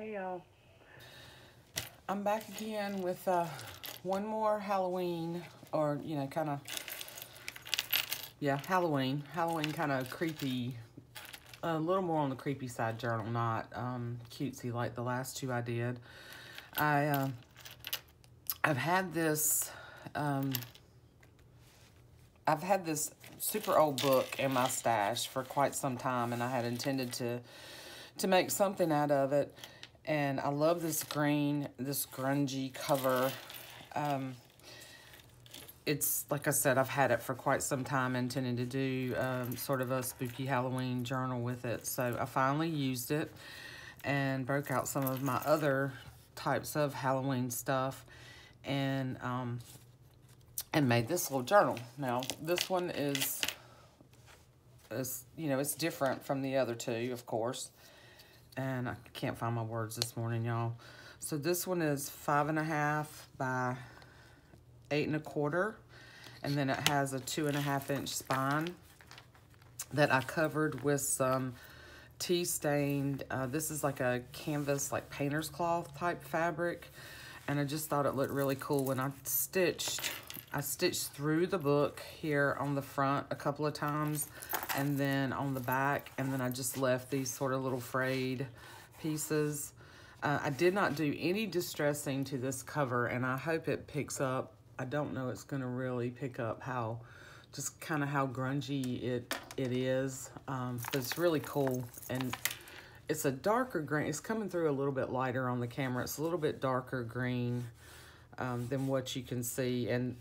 Hey y'all. I'm back again with one more Halloween, or kind of, Halloween kind of creepy, a little more on the creepy side journal, not cutesy like the last two I did. I've had this super old book in my stash for quite some time, and I had intended to make something out of it. And I love this green, this grungy cover. It's, like I said, I've had it for quite some time, intending to do sort of a spooky Halloween journal with it. So I finally used it and broke out some of my other types of Halloween stuff and made this little journal. Now, this one is it's different from the other two, of course. And I can't find my words this morning, y'all. So this one is 5.5 by 8.25, and then it has a 2.5-inch spine that I covered with some tea stained. This is like a canvas, like painter's cloth type fabric, and I just thought it looked really cool when I stitched through the book here on the front a couple of times, and then on the back, and then I just left these sort of little frayed pieces. I did not do any distressing to this cover, and I hope it picks up. I don't know it's going to really pick up how grungy it is, but it's really cool, and it's a darker green. It's coming through a little bit lighter on the camera. It's a little bit darker green than what you can see, and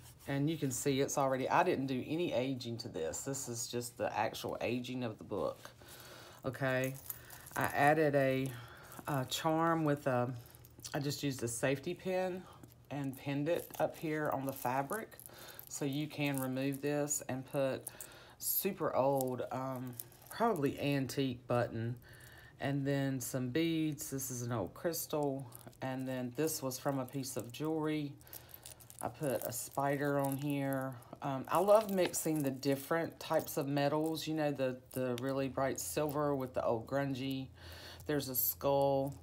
you can see it's already, I didn't do any aging to this. This is just the actual aging of the book. Okay, I added a charm with I just used a safety pin and pinned it up here on the fabric, so you can remove this and put super old, probably antique button, and then some beads. This is an old crystal, and then this was from a piece of jewelry. I put a spider on here. I love mixing the different types of metals, the really bright silver with the old grungy. There's a skull.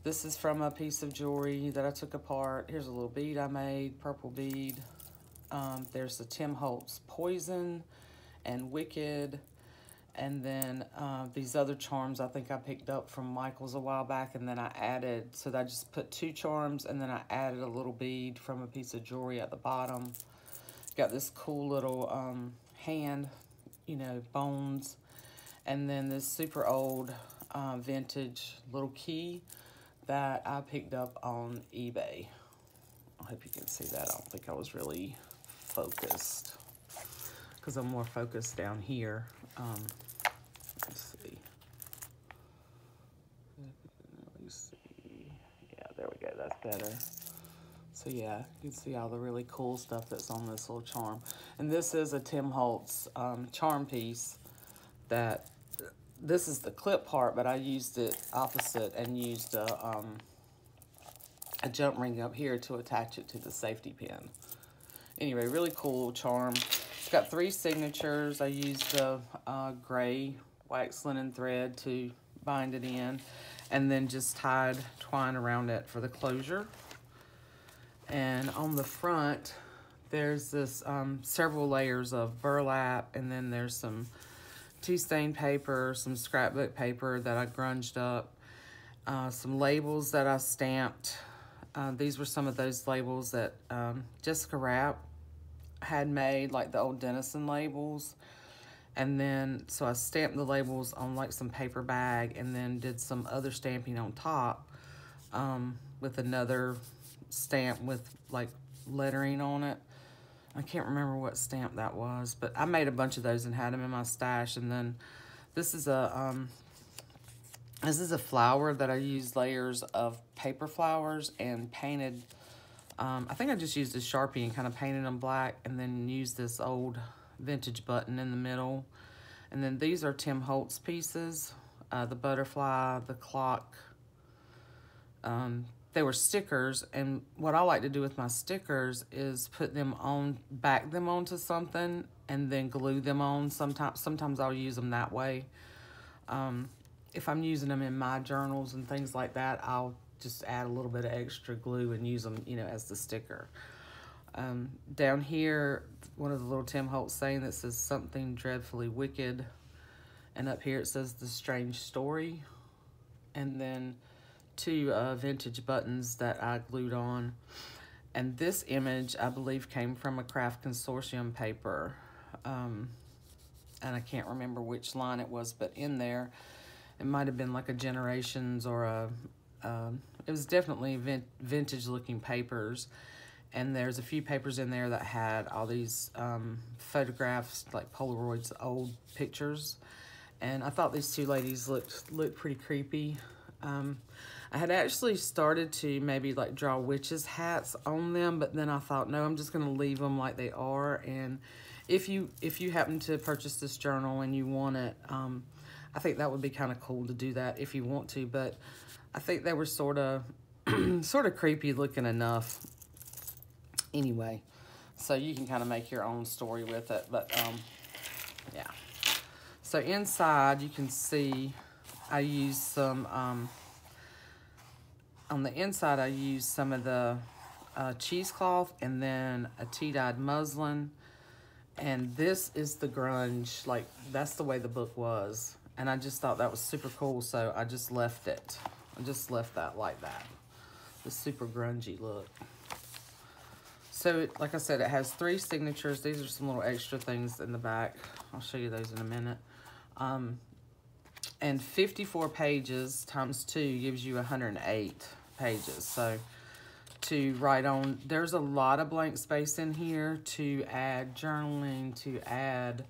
This is from a piece of jewelry that I took apart. Here's a little bead I made, purple bead. There's the Tim Holtz Poison and Wicked. And then these other charms I think I picked up from Michael's a while back, and then I added, so I just put 2 charms, and then I added a little bead from a piece of jewelry at the bottom. Got this cool little hand, bones, and then this super old vintage little key that I picked up on eBay. I hope you can see that. I don't think I was really focused, because I'm more focused down here. Let's see. Yeah, there we go. That's better. So yeah, you can see all the really cool stuff that's on this little charm. And this is a Tim Holtz charm piece. This is the clip part, but I used it opposite and used a jump ring up here to attach it to the safety pin. Anyway, really cool charm. It's got 3 signatures. I used the gray wax linen thread to bind it in, and then just tied twine around it for the closure. And on the front, there's this several layers of burlap, and then there's some tea stain paper, some scrapbook paper that I grunged up, some labels that I stamped. These were some of those labels that Jessica Rapp had made, like the old Denison labels. And then, so I stamped the labels on like some paper bag, and then did some other stamping on top with another stamp with like lettering on it. I can't remember what stamp that was, but I made a bunch of those and had them in my stash. And then this is a flower that I used layers of paper flowers and painted. I think I just used a Sharpie and kind of painted them black, and then used this old vintage button in the middle. And then these are Tim Holtz pieces, the butterfly, the clock. They were stickers, and what I like to do with my stickers is put them on, back them onto something, and then glue them on. Sometimes I'll use them that way. if I'm using them in my journals and things like that, I'll just add a little bit of extra glue and use them, you know, as the sticker. Down here, one of the little Tim Holtz saying that says something dreadfully wicked. And up here it says the strange story. And then two vintage buttons that I glued on. And this image, I believe, came from a Craft Consortium paper. And I can't remember which line it was, but in there, it might have been like a Generations or it was definitely vintage looking papers. And there's a few papers in there that had all these photographs, like Polaroids, old pictures. And I thought these two ladies looked pretty creepy. I had actually started to maybe like draw witches' hats on them, but then I thought, no, I'm just gonna leave them like they are. And if you happen to purchase this journal and you want it, I think that would be kind of cool to do that if you want to. But I think they were sort of creepy looking enough. Anyway, so you can kind of make your own story with it. But yeah. So inside you can see I used some, on the inside I used some of the cheesecloth and then a tea-dyed muslin. And this is the grunge, like that's the way the book was. And I just thought that was super cool, so I just left it. I just left that like that. The super grungy look. So, like I said, it has 3 signatures. These are some little extra things in the back. I'll show you those in a minute. And 54 pages times 2 gives you 108 pages. So, to write on, there's a lot of blank space in here to add journaling, to add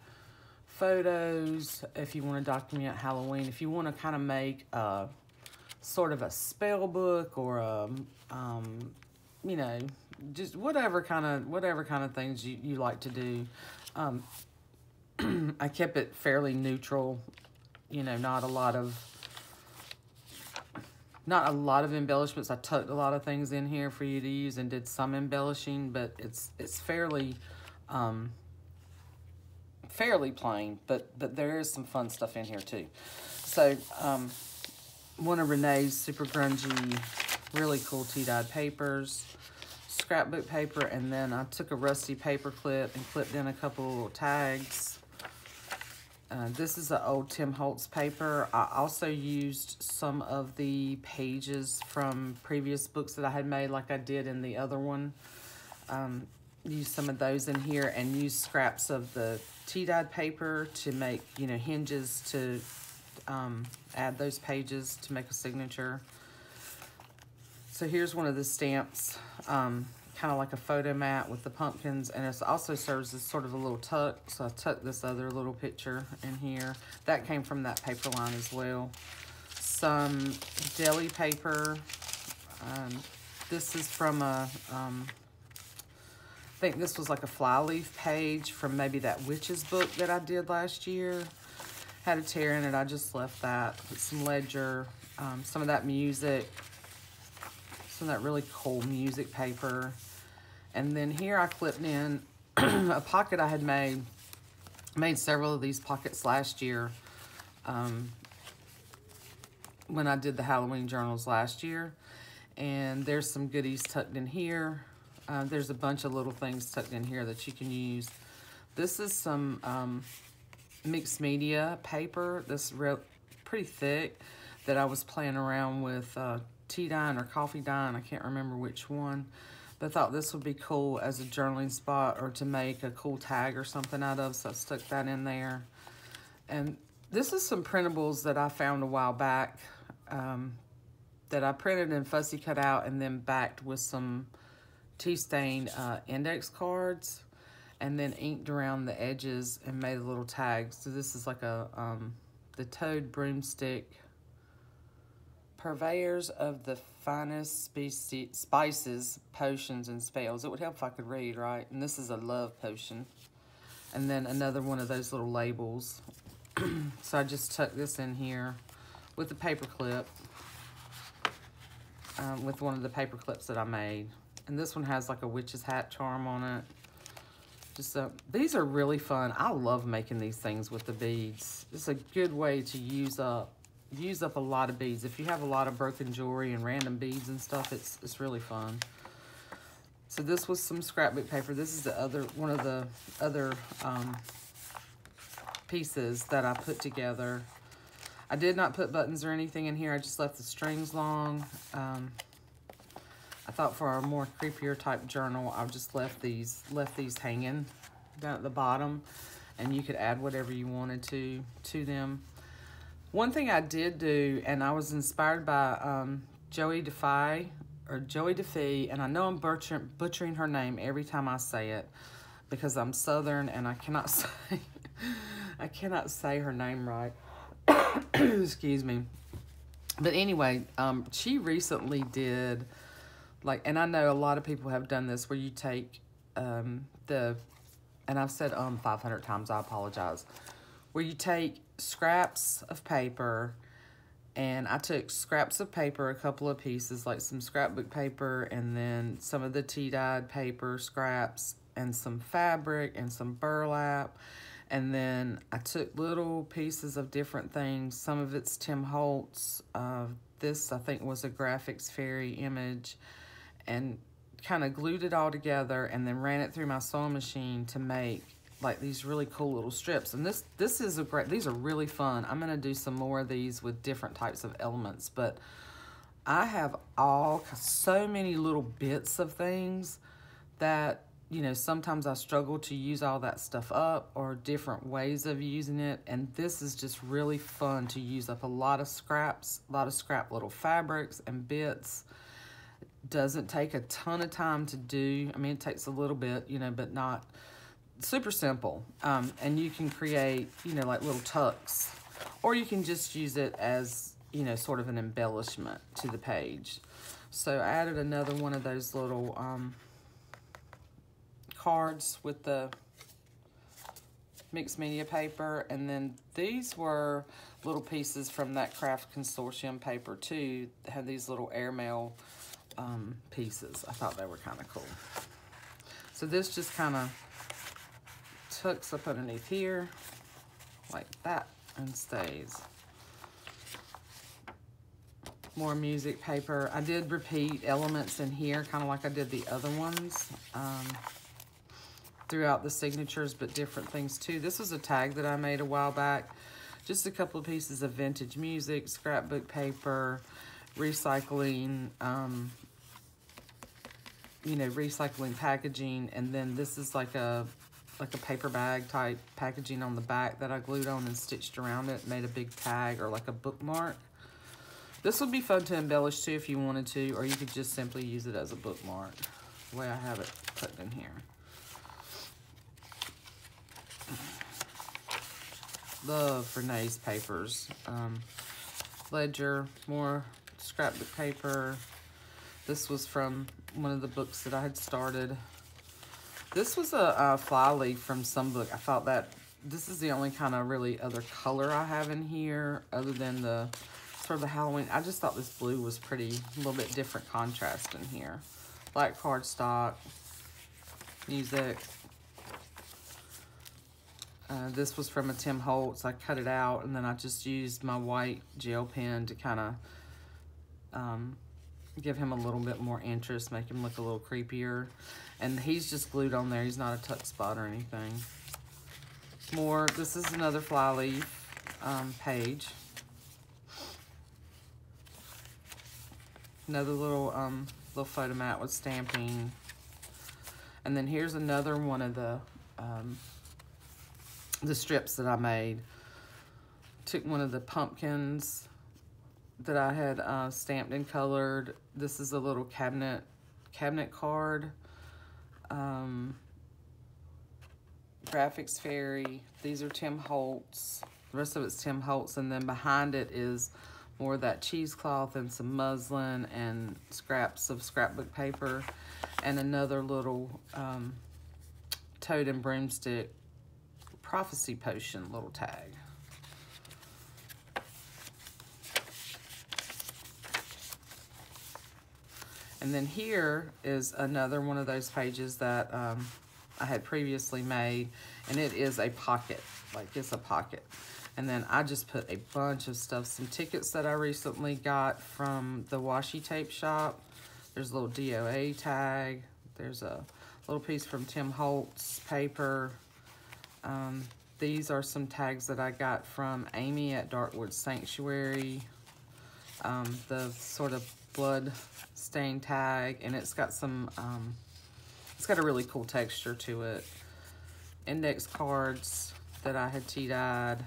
photos, if you want to document Halloween, if you want to kind of make a sort of a spell book or a, you know, just whatever kind of things you like to do. I kept it fairly neutral, you know, not a lot of embellishments. I tucked a lot of things in here for you to use and did some embellishing, but it's fairly fairly plain, but there is some fun stuff in here too. So one of Renee's super grungy, really cool tea-dyed papers, scrapbook paper, and then I took a rusty paper clip and clipped in a couple of little tags. This is an old Tim Holtz paper. I also used some of the pages from previous books that I had made, like I did in the other one. Used some of those in here and used scraps of the tea-dyed paper to make, you know, hinges to add those pages to make a signature. So here's one of the stamps, kind of like a photo mat with the pumpkins, and it also serves as sort of a little tuck. So I tucked this other little picture in here. That came from that paper line as well. Some deli paper. This is from a, I think this was like a flyleaf page from maybe that witch's book that I did last year. Had a tear in it, I just left that. Put some ledger, some of that music, some of that really cool music paper. And then here I clipped in a pocket I had made. Made several of these pockets last year when I did the Halloween journals last year. And there's some goodies tucked in here. There's a bunch of little things tucked in here that you can use. This is some mixed media paper. This is pretty thick that I was playing around with tea dyeing or coffee dyeing. I can't remember which one. But I thought this would be cool as a journaling spot or to make a cool tag or something out of, so I stuck that in there. And this is some printables that I found a while back that I printed and fussy cut out and then backed with some tea-stained index cards and then inked around the edges and made a little tag. So this is like a the Toad Broomstick, purveyors of the finest spices, potions, and spells. It would help if I could read, right? And this is a love potion. And then another one of those little labels. So I just tucked this in here with a paper clip, with one of the paper clips that I made. And this one has like a witch's hat charm on it. Just these are really fun. I love making these things with the beads. It's a good way to use up use up a lot of beads. If you have a lot of broken jewelry and random beads and stuff, it's really fun. So this was some scrapbook paper. This is one of the other pieces that I put together. I did not put buttons or anything in here. I just left the strings long. I thought for a more creepier type journal, I just left these hanging down at the bottom, and you could add whatever you wanted to them. One thing I did do, and I was inspired by Joey Defy, and I know I'm butchering her name every time I say it because I'm Southern and I cannot say her name right. Excuse me. But anyway, she recently did, like, and I know a lot of people have done this, where you take and I've said 500 times, I apologize, where you take scraps of paper, and I took scraps of paper, a couple of pieces, like some scrapbook paper, and then some of the tea-dyed paper scraps, and some fabric, and some burlap, and then I took little pieces of different things. Some of it's Tim Holtz. This, I think, was a Graphics Fairy image, and kind of glued it all together, and then ran it through my sewing machine to make like these really cool little strips. And this is these are really fun. I'm gonna do some more of these with different types of elements, but I have so many little bits of things that, you know, sometimes I struggle to use all that stuff up, or different ways of using it. And this is just really fun to use up a lot of scrap little fabrics and bits. Doesn't take a ton of time to do. I mean, it takes a little bit, you know, but not super simple. And you can create, you know, like little tucks, or you can just use it as, you know, sort of an embellishment to the page. So I added another one of those little cards with the mixed media paper, and then these were little pieces from that Craft Consortium paper too. They had these little airmail pieces. I thought they were kind of cool. So this just kind of tucks up underneath here like that and stays. More music paper. I did repeat elements in here, kind of like I did the other ones, throughout the signatures, but different things too. This was a tag that I made a while back. Just a couple of pieces of vintage music, scrapbook paper, recycling, you know, recycling packaging, and then this is like a paper bag type packaging on the back that I glued on and stitched around it, made a big tag or like a bookmark. This would be fun to embellish too if you wanted to, or you could just simply use it as a bookmark, the way I have it put in here. Love Renee's papers. Ledger, more scrapbook paper. This was from one of the books that I had started. This was a fly leaf from some book. I thought that this is the only kind of really other color I have in here, other than the sort of the Halloween. I just thought this blue was pretty, a little bit different contrast in here. Black cardstock, music. This was from a Tim Holtz. I cut it out, and then I just used my white gel pen to kind of give him a little bit more interest, make him look a little creepier. And he's just glued on there. He's not a tuck spot or anything. More, this is another fly leaf page. Another little photo mat with stamping. And then here's another one of the strips that I made. Took one of the pumpkins that I had stamped and colored. This is a little cabinet card. Graphics Fairy. These are Tim Holtz. The rest of it's Tim Holtz, and then behind it is more of that cheesecloth and some muslin and scraps of scrapbook paper, and another little Toad and Broomstick Prophecy Potion little tag. And then here is another one of those pages that I had previously made, and it is a pocket, like it's a pocket. And then I just put a bunch of stuff, some tickets that I recently got from the washi tape shop. There's a little DOA tag. There's a little piece from Tim Holtz paper. These are some tags that I got from Amy at Darkwood Sanctuary. The sort of blood stain tag, and it's got some, it's got a really cool texture to it. Index cards that I had tea-dyed.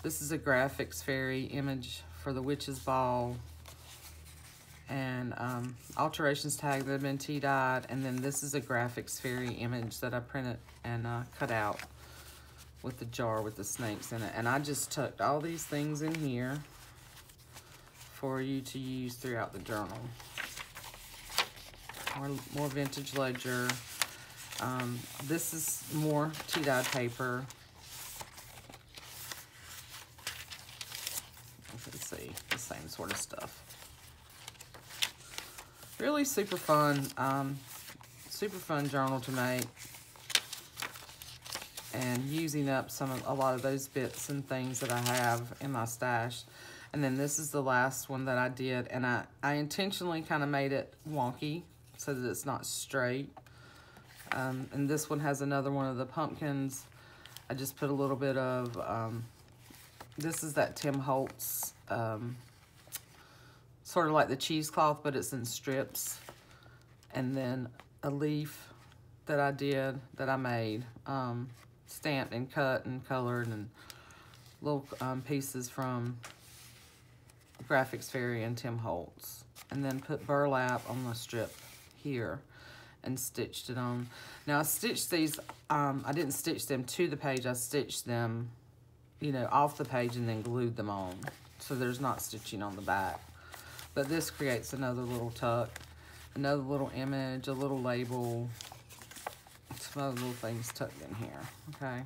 This is a Graphics Fairy image for the Witch's Ball. And alterations tag that have been tea-dyed. And then this is a Graphics Fairy image that I printed and cut out with the jar with the snakes in it. And I just tucked all these things in here for you to use throughout the journal. More vintage ledger. This is more tea-dyed paper. Let's see, the same sort of stuff. Really super fun journal to make, and using up a lot of those bits and things that I have in my stash. And then this is the last one that I did, and I intentionally kind of made it wonky so that it's not straight. And this one has another one of the pumpkins. I just put a little bit of, this is that Tim Holtz, sort of like the cheesecloth, but it's in strips. And then a leaf that I made, stamped and cut and colored, and little pieces from Graphics Fairy and Tim Holtz. And then put burlap on the strip here and stitched it on. Now I stitched these, I didn't stitch them to the page, I stitched them, you know, off the page and then glued them on. So there's not stitching on the back. But this creates another little tuck, another little image, a little label, some other little things tucked in here, okay?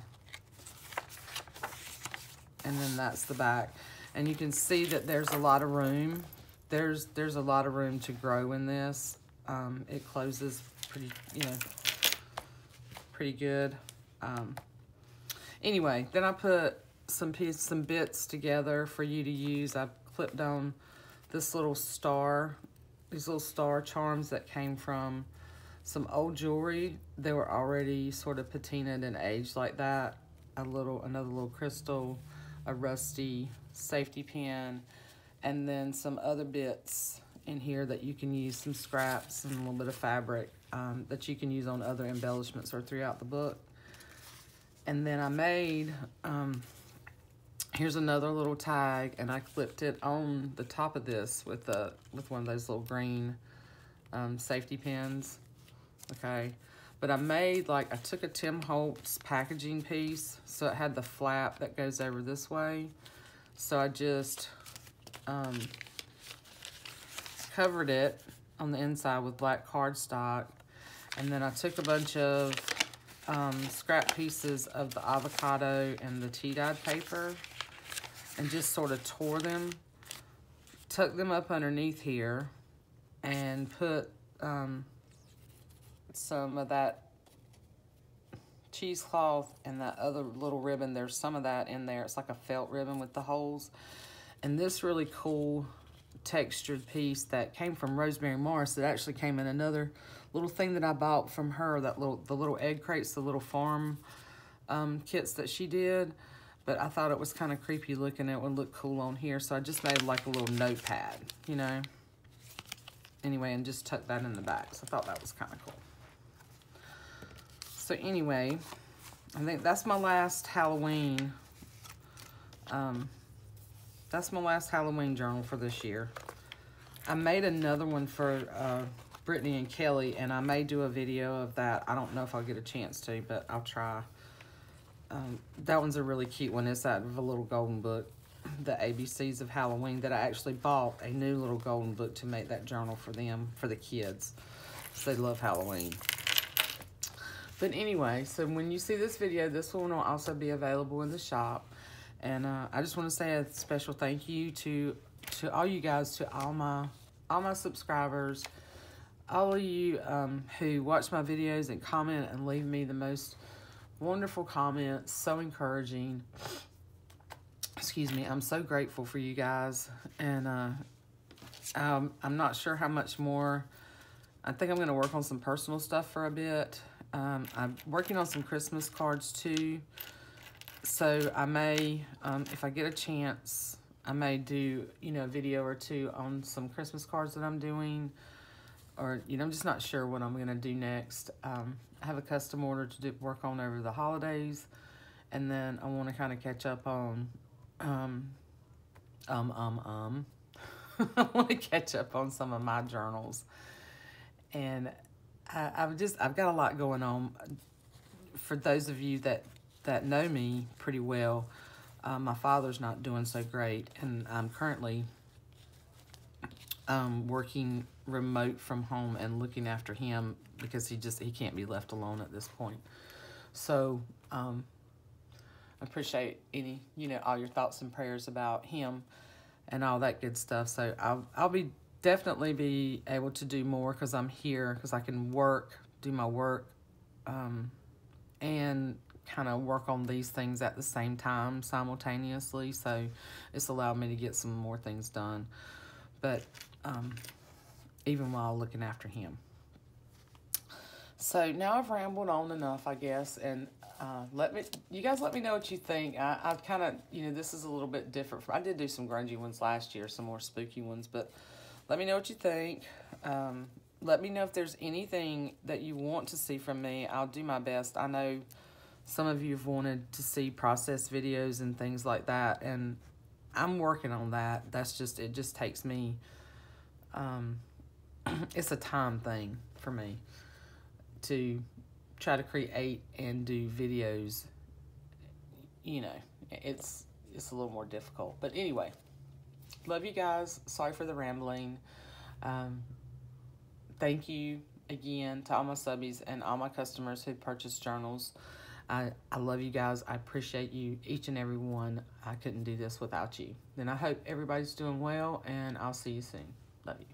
And then that's the back. And you can see that there's a lot of room. There's a lot of room to grow in this. It closes pretty, you know, pretty good. Anyway, then I put some bits together for you to use. I clipped on this little star, these little star charms that came from some old jewelry. They were already sort of patinaed and aged like that. Another little crystal, a rusty safety pin, and then some other bits in here that you can use, some scraps and a little bit of fabric that you can use on other embellishments or throughout the book. And then I made, here's another little tag, and I clipped it on the top of this with one of those little green safety pins, okay? But I made, like, I took a Tim Holtz packaging piece, so it had the flap that goes over this way. So I just covered it on the inside with black cardstock, and then I took a bunch of scrap pieces of the avocado and the tea-dyed paper and just sort of tore them, tucked them up underneath here, and put some of that cheesecloth and that other little ribbon. There's some of that in there. It's like a felt ribbon with the holes. And this really cool textured piece that came from Rosemary Morris, that actually came in another little thing that I bought from her, the little egg crates, the little farm kits that she did. But I thought it was kind of creepy looking. It would look cool on here, so I just made like a little notepad, you know. Anyway, and just tucked that in the back. So I thought that was kind of cool. So anyway, I think that's my last Halloween. That's my last Halloween journal for this year. I made another one for Brittany and Kelly, and I may do a video of that. I don't know if I'll get a chance to, but I'll try. That one's a really cute one. It's out of a little golden book, the ABCs of Halloween, that I actually bought a new little golden book to make that journal for them, for the kids. So they love Halloween. But anyway, so when you see this video, this one will also be available in the shop. And I just want to say a special thank you to all you guys, to all my subscribers, all of you who watch my videos and comment and leave me the most wonderful comments, so encouraging. excuse me, I'm so grateful for you guys. And I'm not sure how much more. I think I'm going to work on some personal stuff for a bit. I'm working on some Christmas cards too. So I may, if I get a chance, I may do, you know, a video or two on some Christmas cards that I'm doing. Or, you know, I'm just not sure what I'm going to do next. I have a custom order to work on over the holidays. And then I want to kind of catch up on, I want to catch up on some of my journals. And I've got a lot going on. For those of you that know me pretty well, my father's not doing so great, and I'm currently working remote from home and looking after him because he can't be left alone at this point. So I appreciate all your thoughts and prayers about him and all that good stuff. So I'll definitely be able to do more because I'm here, because I can do my work, and kind of work on these things at the same time simultaneously. So it's allowed me to get some more things done, but even while looking after him. So now I've rambled on enough, I guess, and you guys let me know what you think. I kind of, this is a little bit different. I did do some grungy ones last year, some more spooky ones, but let me know what you think. Let me know if there's anything that you want to see from me. I'll do my best. I know some of you have wanted to see process videos and things like that, and I'm working on that. It just takes me, it's a time thing for me to try to create and do videos. It's a little more difficult. But anyway, love you guys. Sorry for the rambling. Thank you again to all my subbies and all my customers who purchase journals. I love you guys. I appreciate you, each and every one. I couldn't do this without you. Then I hope everybody's doing well, and I'll see you soon. Love you.